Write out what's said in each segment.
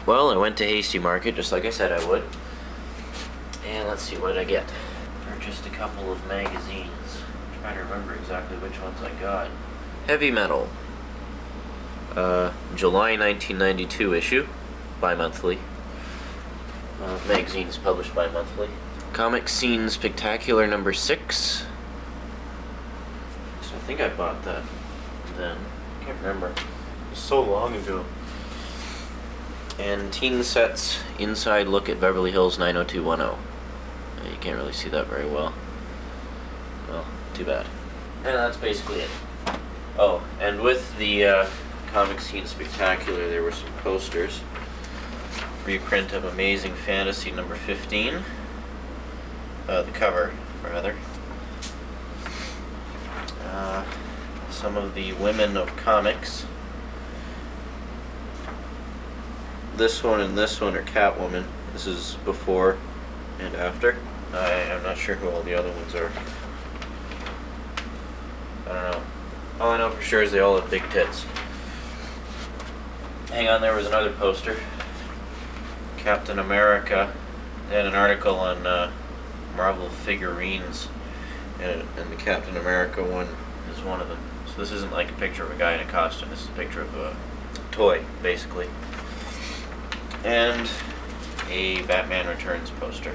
Well, I went to Hasty Market, just like I said I would. And let's see, what did I get? Purchased a couple of magazines. I'm trying to remember exactly which ones I got. Heavy Metal. July 1992 issue. Bi-monthly. Magazines published bi-monthly. Comic Scene Spectacular number 6. So I think I bought that then. I can't remember. It was so long ago. And Teen Set's Inside Look at Beverly Hills 90210. You can't really see that very well. Well, too bad. And that's basically it. Oh, and with the Comic Scene Spectacular, there were some posters. Reprint of Amazing Fantasy number 15. The cover, rather. Some of the Women of Comics. This one and this one are Catwoman. This is before and after. I'm not sure who all the other ones are. I don't know. All I know for sure is they all have big tits. Hang on, there was another poster. Captain America. They had an article on Marvel figurines, and the Captain America one is one of them. So this isn't like a picture of a guy in a costume. This is a picture of a toy, basically. And a Batman Returns poster.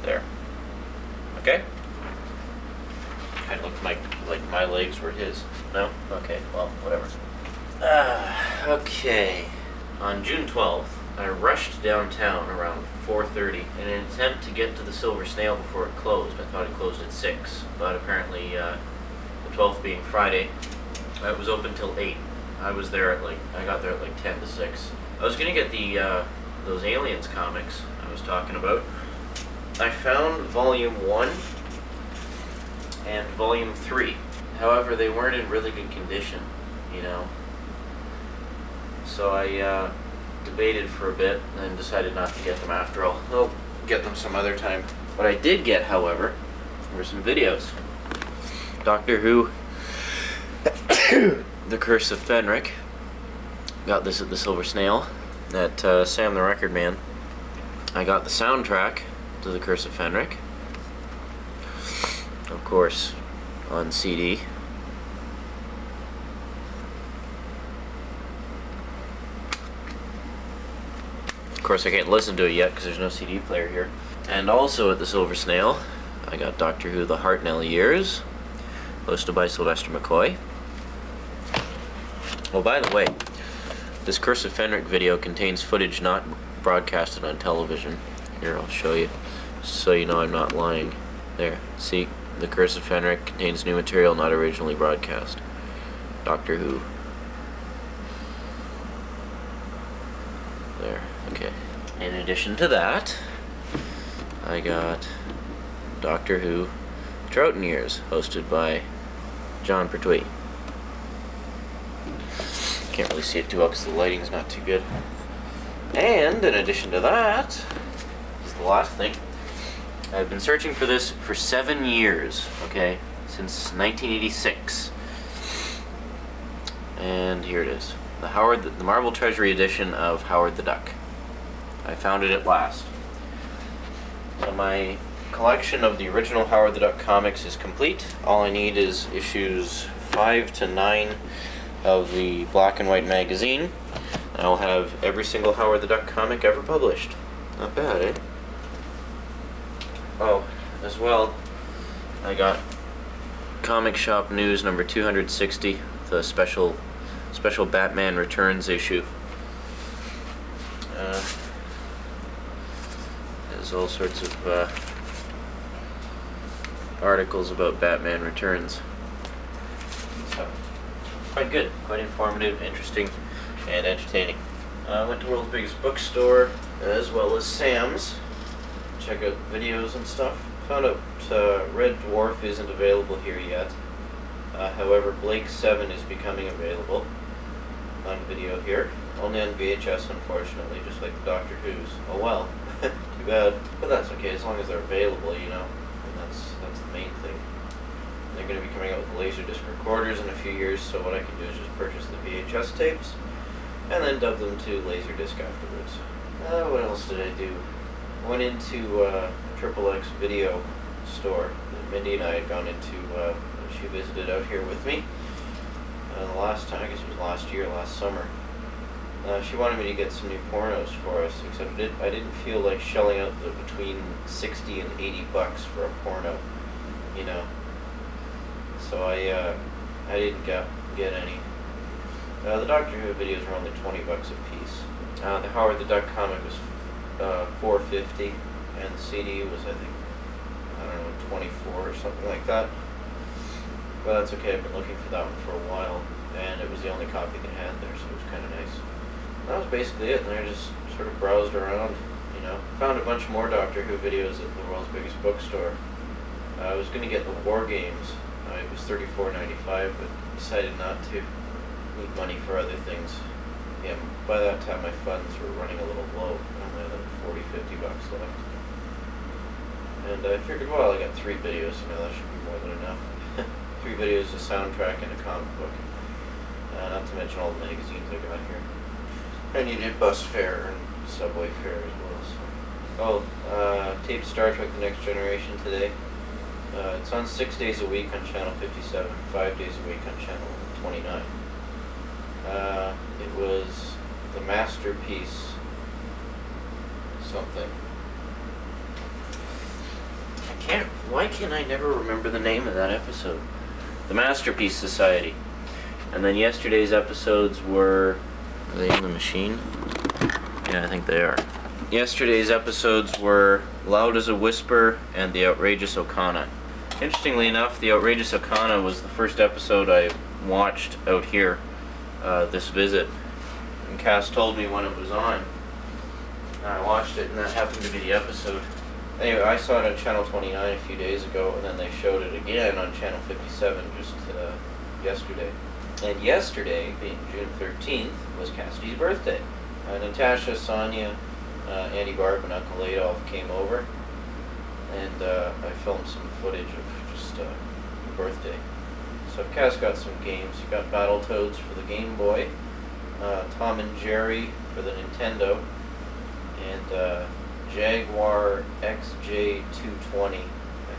There. Okay? Kind of looked like my legs were his. No? Okay, well, whatever. Okay. On June 12th, I rushed downtown around 4:30 in an attempt to get to the Silver Snail before it closed. I thought it closed at 6, but apparently the 12th being Friday, it was open till 8. I was there at I got there at like 10 to 6. I was gonna get the those Aliens comics I was talking about. I found Volume 1 and Volume 3. However, they weren't in really good condition, you know. So I debated for a bit and decided not to get them after all. I'll get them some other time. What I did get, however, were some videos. Doctor Who, The Curse of Fenric. Got this at the Silver Snail. At Sam the Record Man. I got the soundtrack to The Curse of Fenric. Of course, on CD. Of course, I can't listen to it yet because there's no CD player here. And also at the Silver Snail, I got Doctor Who The Hartnell Years, hosted by Sylvester McCoy. Oh, by the way, this Curse of Fenric video contains footage not broadcasted on television. Here, I'll show you, so you know I'm not lying. There, see? The Curse of Fenric contains new material not originally broadcast. Doctor Who. There, okay. In addition to that, I got Doctor Who Troughton Years, hosted by John Pertwee. Can't really see it too well because the lighting's not too good. And in addition to that, this is the last thing. I've been searching for this for 7 years, okay, since 1986. And here it is. The Marvel Treasury edition of Howard the Duck. I found it at last. So my collection of the original Howard the Duck comics is complete. All I need is issues 5 to 9 of the black and white magazine. I'll have every single Howard the Duck comic ever published. Not bad, eh? Oh, as well, I got Comic Shop News number 260, the special Batman Returns issue. There's all sorts of articles about Batman Returns. So, quite good, quite informative, interesting, and entertaining. I went to World's Biggest Bookstore, as well as Sam's. Check out videos and stuff. Found out Red Dwarf isn't available here yet. However, Blake 7 is becoming available on video here. Only on VHS, unfortunately, just like the Doctor Who's. Oh well, too bad. But that's okay, as long as they're available, you know. And that's the main thing. They're going to be coming out with Laserdisc recorders in a few years, so what I can do is just purchase the VHS tapes and then dub them to Laserdisc afterwards. What else did I do? I went into XXX video store that Mindy and I had gone into when she visited out here with me. The last time, I guess it was last year, last summer. She wanted me to get some new pornos for us, except I didn't feel like shelling out the between 60 and 80 bucks for a porno, you know. So I didn't get any. The Doctor Who videos were only 20 bucks a piece. The Howard the Duck comic was $4.50, and the CD was, I think, I don't know, 24 or something like that. But that's okay. I've been looking for that one for a while, and it was the only copy they had there, so it was kind of nice. That was basically it, and I just sort of browsed around, you know. Found a bunch more Doctor Who videos at the world's biggest bookstore. I was going to get the War Games. It was $34.95, but decided not to. Need money for other things. Yeah, by that time my funds were running a little low. I only had like 40-50 bucks left. And I figured, well, I got 3 videos, you know, that should be more than enough. 3 videos, a soundtrack, and a comic book. Not to mention all the magazines I got here. I needed bus fare and subway fare as well. So. Taped Star Trek The Next Generation today. It's on 6 days a week on channel 57, 5 days a week on channel 29. It was the Masterpiece something. Why can I never remember the name of that episode? The Masterpiece Society. And then yesterday's episodes were they in the machine? Yeah, I think they are. Yesterday's episodes were Loud as a Whisper and The Outrageous Okana. Interestingly enough, The Outrageous Okana was the first episode I watched out here this visit. And Cass told me when it was on. I watched it, and that happened to be the episode. Anyway, I saw it on Channel 29 a few days ago, and then they showed it again on Channel 57 just yesterday. And yesterday, being June 13th, was Cassidy's birthday. Natasha, Sonia, Andy Barb, and Uncle Adolf came over, and I filmed some footage of just the birthday. So Cass got some games. He got Battletoads for the Game Boy, Tom and Jerry for the Nintendo, and Jaguar XJ220, I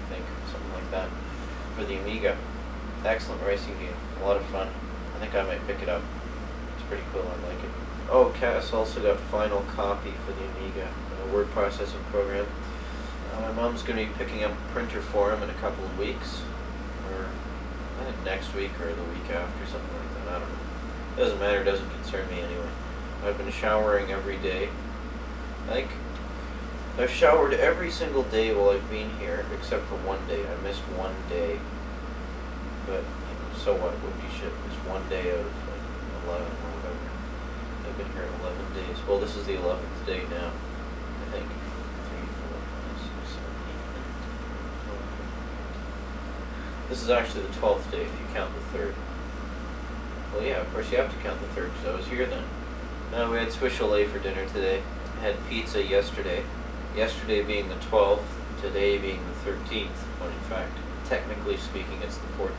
think, something like that, for the Amiga. Excellent racing game, a lot of fun. I think I might pick it up. It's pretty cool, I like it. Oh, Cass also got Final Copy for the Amiga, a word processing program. My mom's going to be picking up a printer for him in a couple of weeks, or I think next week or the week after, something like that, I don't know. Doesn't matter, doesn't concern me anyway. I've been showering every day. I think I've showered every single day while I've been here, except for one day. I missed one day. But, you know, so what? Would be shit. It's one day out of like 11 or whatever. I've been here 11 days. Well, this is the 11th day now, I think. 3, 4, 5, 6, 7, 8, 9, 10. This is actually the 12th day if you count the 3rd. Well, yeah, of course you have to count the 3rd because I was here then. We had Swiss chalet for dinner today. I had pizza yesterday. Yesterday being the 12th, today being the 13th, when in fact, technically speaking, it's the 14th.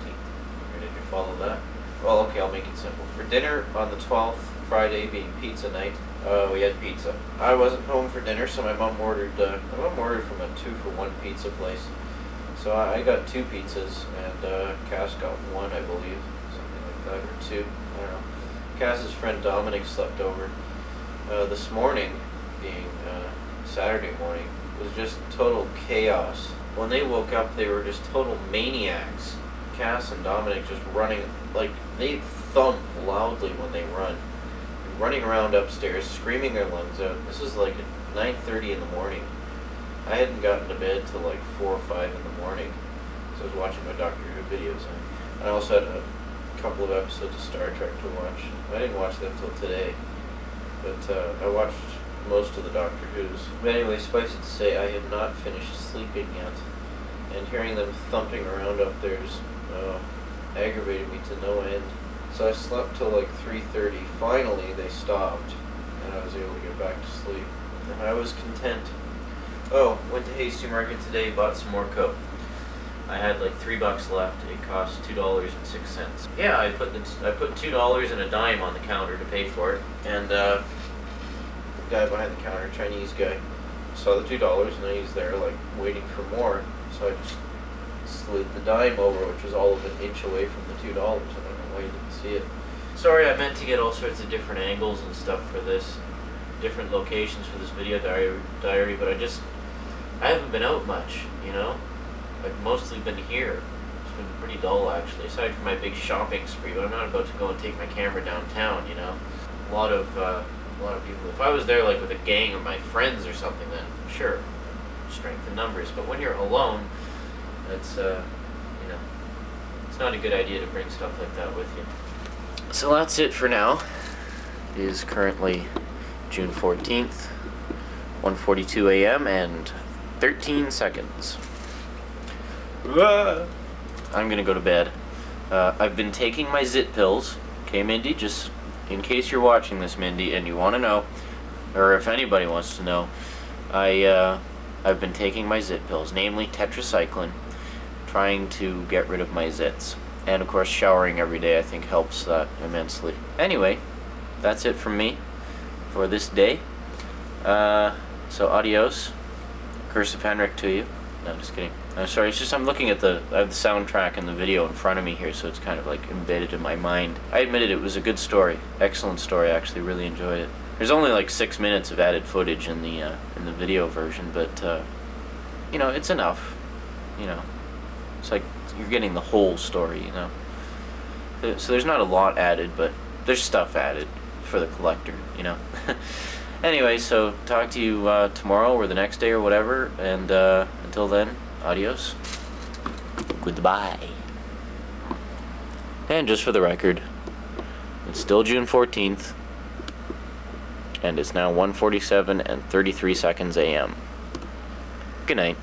Did you follow that? Well, okay, I'll make it simple. For dinner on the 12th, Friday being pizza night, we had pizza. I wasn't home for dinner, so my mom ordered from a 2-for-1 pizza place. So I got 2 pizzas, and Cass got 1, I believe, something like that, or 2, I don't know. Cass's friend Dominic slept over. This morning, being Saturday morning, was just total chaos. When they woke up, they were just total maniacs. Cass and Dominic just running, like, they thump loudly when they run. Running around upstairs, screaming their lungs out. This is like at 9:30 in the morning. I hadn't gotten to bed till like 4 or 5 in the morning, so I was watching my Doctor Who videos. I also had a couple of episodes of Star Trek to watch. I didn't watch them till today, but I watched most of the Doctor Who's. But anyway, suffice it to say, I had not finished sleeping yet, and hearing them thumping around up there just aggravated me to no end. So I slept till like 3:30. Finally, they stopped, and I was able to get back to sleep, and I was content. Oh, went to Hasty Market today, bought some more coke. I had like $3 left. It cost $2.06. Yeah, I put $2 and a dime on the counter to pay for it, and the guy behind the counter, Chinese guy, saw the $2 and he's there like waiting for more. So I just slid the dime over, which was all of an inch away from the $2. I don't know why you didn't see it. Sorry, I meant to get all sorts of different angles and stuff for this, different locations for this video diary, but I haven't been out much, you know? I've mostly been here. It's been pretty dull, actually, aside from my big shopping spree, but I'm not about to go and take my camera downtown, you know? A lot of people, if I was there like with a gang of my friends or something, then sure, strength in numbers, but when you're alone, that's, you know, it's not a good idea to bring stuff like that with you. So that's it for now. It is currently June 14th, 1:42 a.m. and 13 seconds. I'm gonna go to bed. I've been taking my zit pills. Okay, Mindy, just in case you're watching this, Mindy, and you want to know, or if anybody wants to know, I've been taking my zit pills, namely tetracycline, trying to get rid of my zits. And of course, showering every day I think helps that immensely. Anyway, that's it from me for this day. So adios. Curse of Henrik to you. No, just kidding. I'm sorry, it's just I'm looking at I have the soundtrack and the video in front of me here, so it's kind of like embedded in my mind. I admitted it was a good story. Excellent story, I actually really enjoyed it. There's only like 6 minutes of added footage in the video version, but you know, it's enough. You know, it's like you're getting the whole story, you know. So there's not a lot added, but there's stuff added for the collector, you know. Anyway, so talk to you tomorrow or the next day or whatever, and until then, adios. Goodbye. And just for the record, it's still June 14th, and it's now 1:47 and 33 seconds a.m. Good night.